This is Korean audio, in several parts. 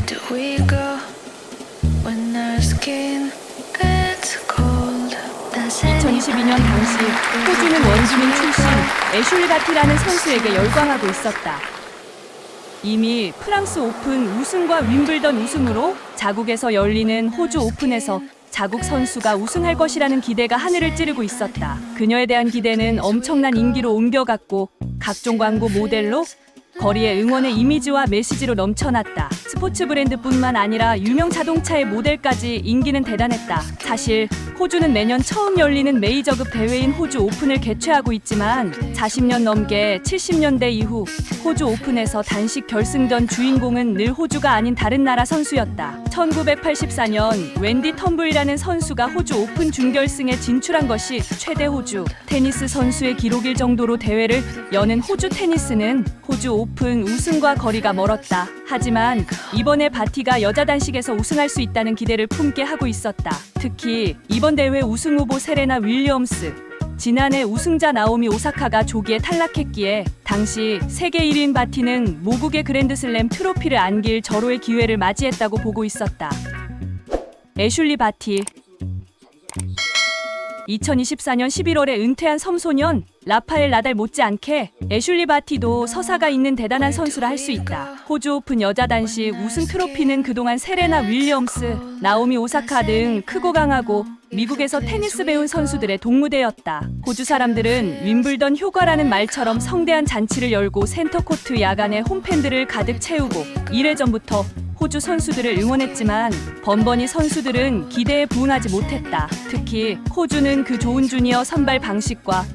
do we go when our skin gets cold? 2022년 당시 호주는 원주민 출신 애슐리 바티라는 선수에게 열광하고 있었다. 이미 프랑스 오픈 우승과 윈블던 우승으로 자국에서 열리는 호주 오픈에서 자국 선수가 우승할 것이라는 기대가 하늘을 찌르고 있었다. 그녀에 대한 기대는 엄청난 인기로 옮겨갔고 각종 광고 모델로 거리에 응원의 이미지와 메시지로 넘쳐났다. 스포츠 브랜드뿐만 아니라 유명 자동차의 모델까지 인기는 대단했다. 사실 호주는 매년 처음 열리는 메이저급 대회인 호주 오픈을 개최하고 있지만 40년 넘게 70년대 이후 호주 오픈에서 단식 결승전 주인공은 늘 호주가 아닌 다른 나라 선수였다. 1984년 웬디 텀블이라는 선수가 호주 오픈 준결승에 진출한 것이 최대 호주 테니스 선수의 기록일 정도로 대회를 여는 호주 테니스는 호주 오픈 우승과 거리가 멀었다. 하지만 이번에 바티가 여자 단식에서 우승할 수 있다는 기대를 품게 하고 있었다. 특히 이번 대회 우승 후보 세레나 윌리엄스, 지난해 우승자 나오미 오사카가 조기에 탈락했기에 당시 세계 1위인 바티는 모국의 그랜드슬램 트로피를 안길 절호의 기회를 맞이했다고 보고 있었다. 애슐리 바티 2024년 11월에 은퇴한 섬소년 라파엘 나달 못지않게 애슐리 바티도 서사가 있는 대단한 선수라 할 수 있다. 호주 오픈 여자 단식 우승 트로피는 그동안 세레나 윌리엄스, 나오미 오사카 등 크고 강하고 미국에서 테니스 배운 선수들의 동무대였다. 호주 사람들은 윈블던 효과라는 말처럼 성대한 잔치를 열고 센터코트 야간에 홈팬들을 가득 채우고 1회 전부터 호주 선수들을 응원했지만 번번이 선수들은 기대에 부응하지 못했다. 특히 호주는 그 좋은 주니어 선발 방식과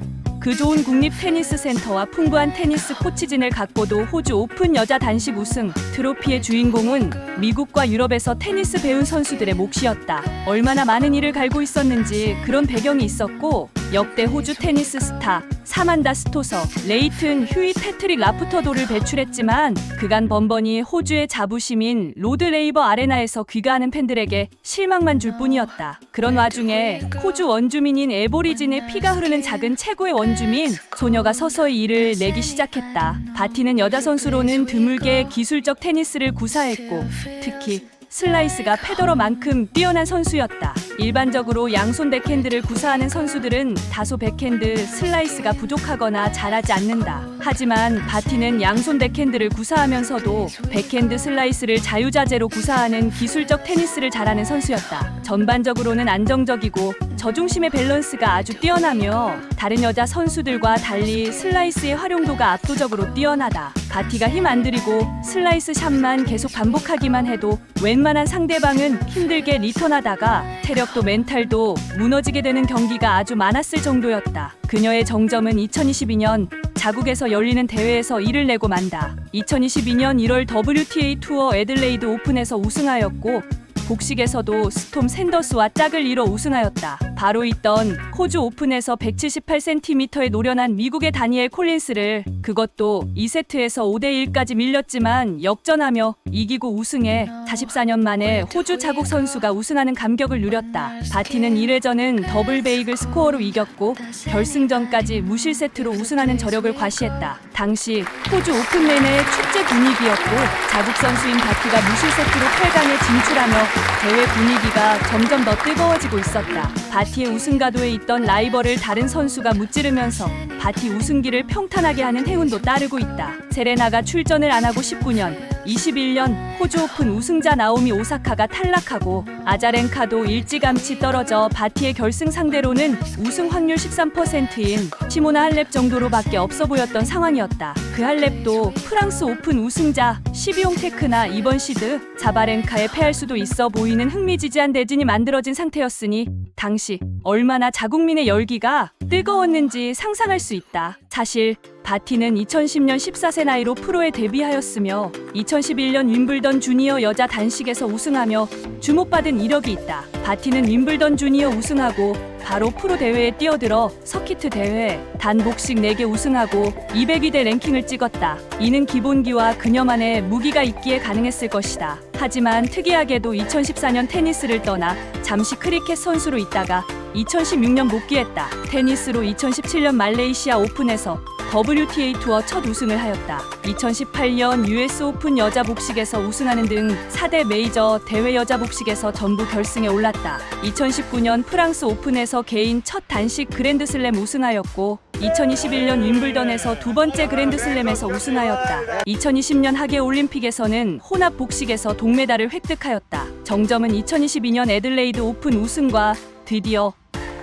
그 좋은 국립 테니스 센터와 풍부한 테니스 코치진을 갖고도 호주 오픈 여자 단식 우승 트로피의 주인공은 미국과 유럽에서 테니스 배운 선수들의 몫이었다. 얼마나 많은 일을 갈고 있었는지 그런 배경이 있었고 역대 호주 테니스 스타 사만다 스토서, 레이튼, 휴이, 패트릭 라프터도를 배출했지만 그간 번번이 호주의 자부심인 로드 레이버 아레나에서 귀가하는 팬들에게 실망만 줄 뿐이었다. 그런 와중에 호주 원주민인 에보리진의 피가 흐르는 작은 최고의 원주민 소녀가 서서히 일을 내기 시작했다. 바티는 여자 선수로는 드물게 기술적 테니스를 구사했고 특히 슬라이스가 페더러만큼 뛰어난 선수였다. 일반적으로 양손 백핸드를 구사하는 선수들은 다소 백핸드 슬라이스가 부족하거나 잘하지 않는다. 하지만 바티는 양손 백핸드를 구사하면서도 백핸드 슬라이스를 자유자재로 구사하는 기술적 테니스를 잘하는 선수였다. 전반적으로는 안정적이고 저중심의 밸런스가 아주 뛰어나며 다른 여자 선수들과 달리 슬라이스의 활용도가 압도적으로 뛰어나다. 바티가 힘 안 들이고 슬라이스 샷만 계속 반복하기만 해도 웬만한 상대방은 힘들게 리턴하다가 체력도 멘탈도 무너지게 되는 경기가 아주 많았을 정도였다. 그녀의 정점은 2022년 자국에서 열리는 대회에서 이를 내고 만다. 2022년 1월 WTA 투어 애들레이드 오픈에서 우승하였고 복식에서도 스톰 샌더스와 짝을 이뤄 우승하였다. 바로 있던 호주 오픈에서 178cm의 노련한 미국의 다니엘 콜린스를 그것도 2세트에서 5대1까지 밀렸지만 역전하며 이기고 우승해 44년 만에 호주 자국 선수가 우승하는 감격을 누렸다. 바티는 1회전은 더블 베이글 스코어로 이겼고 결승전까지 무실세트로 우승하는 저력을 과시했다. 당시 호주 오픈 내내 축제 분위기였고 자국 선수인 바티가 무실세트로 8강에 진출하며 대회 분위기가 점점 더 뜨거워지고 있었다. 바티의 우승가도에 있던 라이벌을 다른 선수가 무찌르면서 바티 우승기를 평탄하게 하는 행운도 따르고 있다. 세레나가 출전을 안 하고 19년, 21년 호주 오픈 우승자 나오미 오사카가 탈락하고 아자렌카도 일찌감치 떨어져 바티의 결승 상대로는 우승 확률 13%인 시모나 할렙 정도로밖에 없어 보였던 상황이었다. 그 할렙도 프랑스 오픈 우승자 시비옹테크나 이번 시드 자바렌카에 패할 수도 있어 보이는 흥미지지한 대진이 만들어진 상태였으니 당시 얼마나 자국민의 열기가 뜨거웠는지 상상할 수 있다. 사실 바티는 2010년 14세 나이로 프로에 데뷔하였으며 2011년 윈블던 주니어 여자 단식에서 우승하며 주목받은 이력이 있다. 바티는 윈블던 주니어 우승하고 바로 프로 대회에 뛰어들어 서키트 대회 단 복식 4개 우승하고 200위대 랭킹을 찍었다. 이는 기본기와 그녀만의 무기가 있기에 가능했을 것이다. 하지만 특이하게도 2014년 테니스를 떠나 잠시 크리켓 선수로 있다가 2016년 복귀했다. 테니스로 2017년 말레이시아 오픈에서 WTA 투어 첫 우승을 하였다. 2018년 US 오픈 여자 복식에서 우승하는 등 4대 메이저 대회 여자 복식에서 전부 결승에 올랐다. 2019년 프랑스 오픈에서 개인 첫 단식 그랜드슬램 우승하였고 2021년 윈블던에서 두 번째 그랜드슬램에서 우승하였다. 2020년 하계 올림픽에서는 혼합 복식에서 동메달을 획득하였다. 정점은 2022년 애들레이드 오픈 우승과 드디어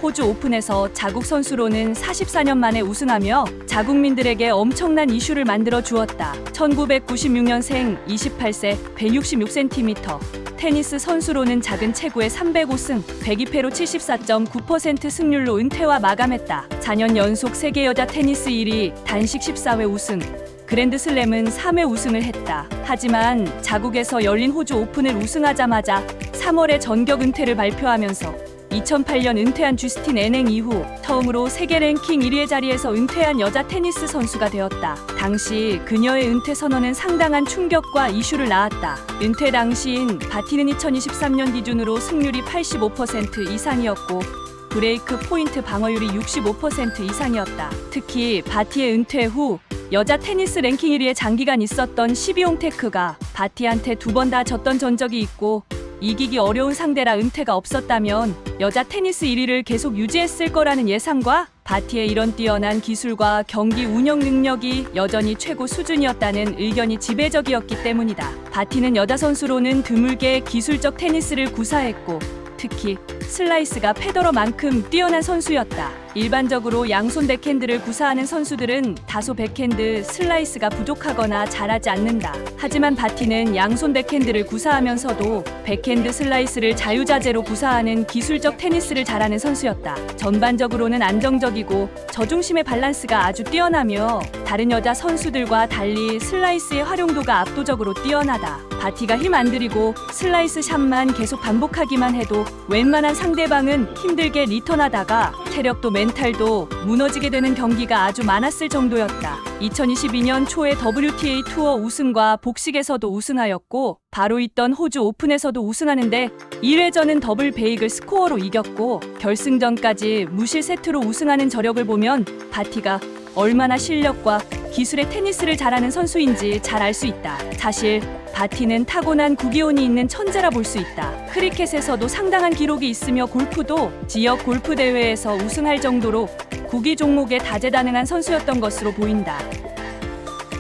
호주 오픈에서 자국 선수로는 44년 만에 우승하며 자국민들에게 엄청난 이슈를 만들어 주었다. 1996년생 28세 166cm 테니스 선수로는 작은 체구의 305승 102패로 74.9% 승률로 은퇴와 마감했다. 4년 연속 세계 여자 테니스 1위 단식 14회 우승 그랜드슬램은 3회 우승을 했다. 하지만 자국에서 열린 호주 오픈을 우승하자마자 3월에 전격 은퇴를 발표하면서 2008년 은퇴한 주스틴 애냉 이후 처음으로 세계 랭킹 1위의 자리에서 은퇴한 여자 테니스 선수가 되었다. 당시 그녀의 은퇴 선언은 상당한 충격과 이슈를 낳았다. 은퇴 당시인 바티는 2023년 기준으로 승률이 85% 이상이었고 브레이크 포인트 방어율이 65% 이상이었다. 특히 바티의 은퇴 후 여자 테니스 랭킹 1위에 장기간 있었던 시비옹테크가 바티한테 2번 다 졌던 전적이 있고 이기기 어려운 상대라 은퇴가 없었다면 여자 테니스 1위를 계속 유지했을 거라는 예상과 바티의 이런 뛰어난 기술과 경기 운영 능력이 여전히 최고 수준이었다는 의견이 지배적이었기 때문이다. 바티는 여자 선수로는 드물게 기술적 테니스를 구사했고 특히 슬라이스가 페더러만큼 뛰어난 선수였다. 일반적으로 양손 백핸드를 구사하는 선수들은 다소 백핸드 슬라이스가 부족하거나 잘하지 않는다. 하지만 바티는 양손 백핸드를 구사하면서도 백핸드 슬라이스를 자유자재로 구사하는 기술적 테니스를 잘하는 선수였다. 전반적으로는 안정적이고 저중심의 밸런스가 아주 뛰어나며 다른 여자 선수들과 달리 슬라이스의 활용도가 압도적으로 뛰어나다. 바티가 힘 안 들이고 슬라이스 샷만 계속 반복하기만 해도 웬만한 상대방은 힘들게 리턴하다가 체력도 멘탈도 무너지게 되는 경기가 아주 많았을 정도였다. 2022년 초에 WTA 투어 우승과 복식에서도 우승하였고 바로 있던 호주 오픈에서도 우승하는데 1회전은 더블 베이글 스코어로 이겼고 결승전까지 무실 세트로 우승하는 저력을 보면 바티가 얼마나 실력과 기술의 테니스를 잘하는 선수인지 잘 알 수 있다. 사실 바티는 타고난 구기온이 있는 천재라 볼 수 있다. 크리켓에서도 상당한 기록이 있으며 골프도 지역 골프 대회에서 우승할 정도로 구기 종목에 다재다능한 선수였던 것으로 보인다.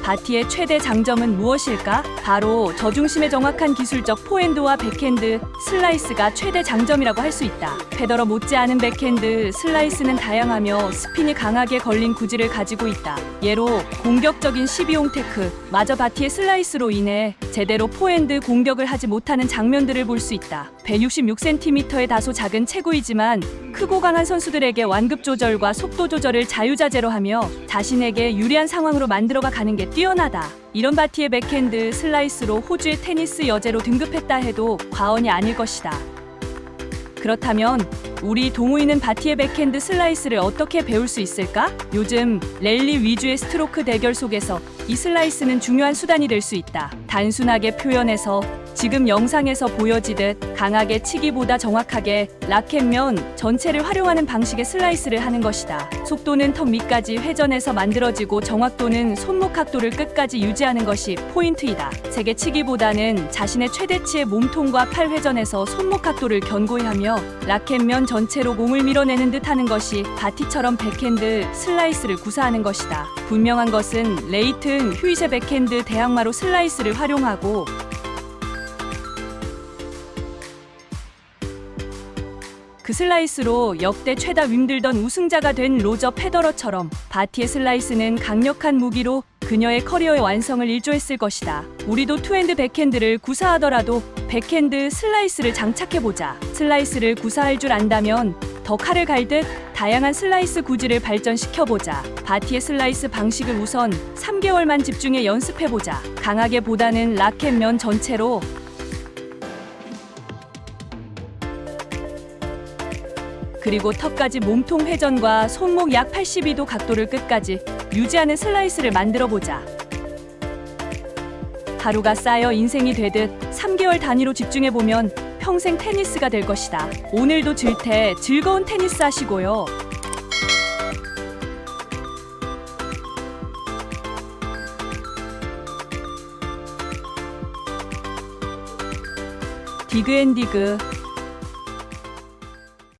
바티의 최대 장점은 무엇일까? 바로 저중심의 정확한 기술적 포핸드와 백핸드 슬라이스가 최대 장점이라고 할 수 있다. 페더러 못지않은 백핸드 슬라이스는 다양하며 스핀이 강하게 걸린 구질을 가지고 있다. 예로 공격적인 시비옹테크 마저 바티의 슬라이스로 인해 제대로 포핸드 공격을 하지 못하는 장면들을 볼 수 있다. 166cm의 다소 작은 체구이지만 크고 강한 선수들에게 완급 조절과 속도 조절을 자유자재로 하며 자신에게 유리한 상황으로 만들어가 가는 게 뛰어나다. 이런 바티의 백핸드 슬라이스로 호주의 테니스 여제로 등급했다 해도 과언이 아닐 것이다. 그렇다면 우리 동호인은 바티의 백핸드 슬라이스를 어떻게 배울 수 있을까? 요즘 랠리 위주의 스트로크 대결 속에서 이 슬라이스는 중요한 수단이 될 수 있다. 단순하게 표현해서 지금 영상에서 보여지듯 강하게 치기보다 정확하게 라켓면 전체를 활용하는 방식의 슬라이스를 하는 것이다. 속도는 턱 밑까지 회전해서 만들어지고 정확도는 손목 각도를 끝까지 유지하는 것이 포인트이다. 세게 치기보다는 자신의 최대치의 몸통과 팔 회전에서 손목 각도를 견고히 하며 라켓면 전체로 공을 밀어내는 듯 하는 것이 바티처럼 백핸드 슬라이스를 구사하는 것이다. 분명한 것은 레이튼 휴이세 백핸드 대항마로 슬라이스를 활용하고 그 슬라이스로 역대 최다 윈블던 우승자가 된 로저 페더러처럼 바티의 슬라이스는 강력한 무기로 그녀의 커리어의 완성을 일조했을 것이다. 우리도 투핸드 백핸드를 구사하더라도 백핸드 슬라이스를 장착해보자. 슬라이스를 구사할 줄 안다면 더 칼을 갈듯 다양한 슬라이스 구질을 발전시켜보자. 바티의 슬라이스 방식을 우선 3개월만 집중해 연습해보자. 강하게 보다는 라켓면 전체로 그리고 턱까지 몸통 회전과 손목 약 82도 각도를 끝까지 유지하는 슬라이스를 만들어보자. 하루가 쌓여 인생이 되듯 3개월 단위로 집중해보면 평생 테니스가 될 것이다. 오늘도 질테 즐거운 테니스 하시고요. 디그앤디그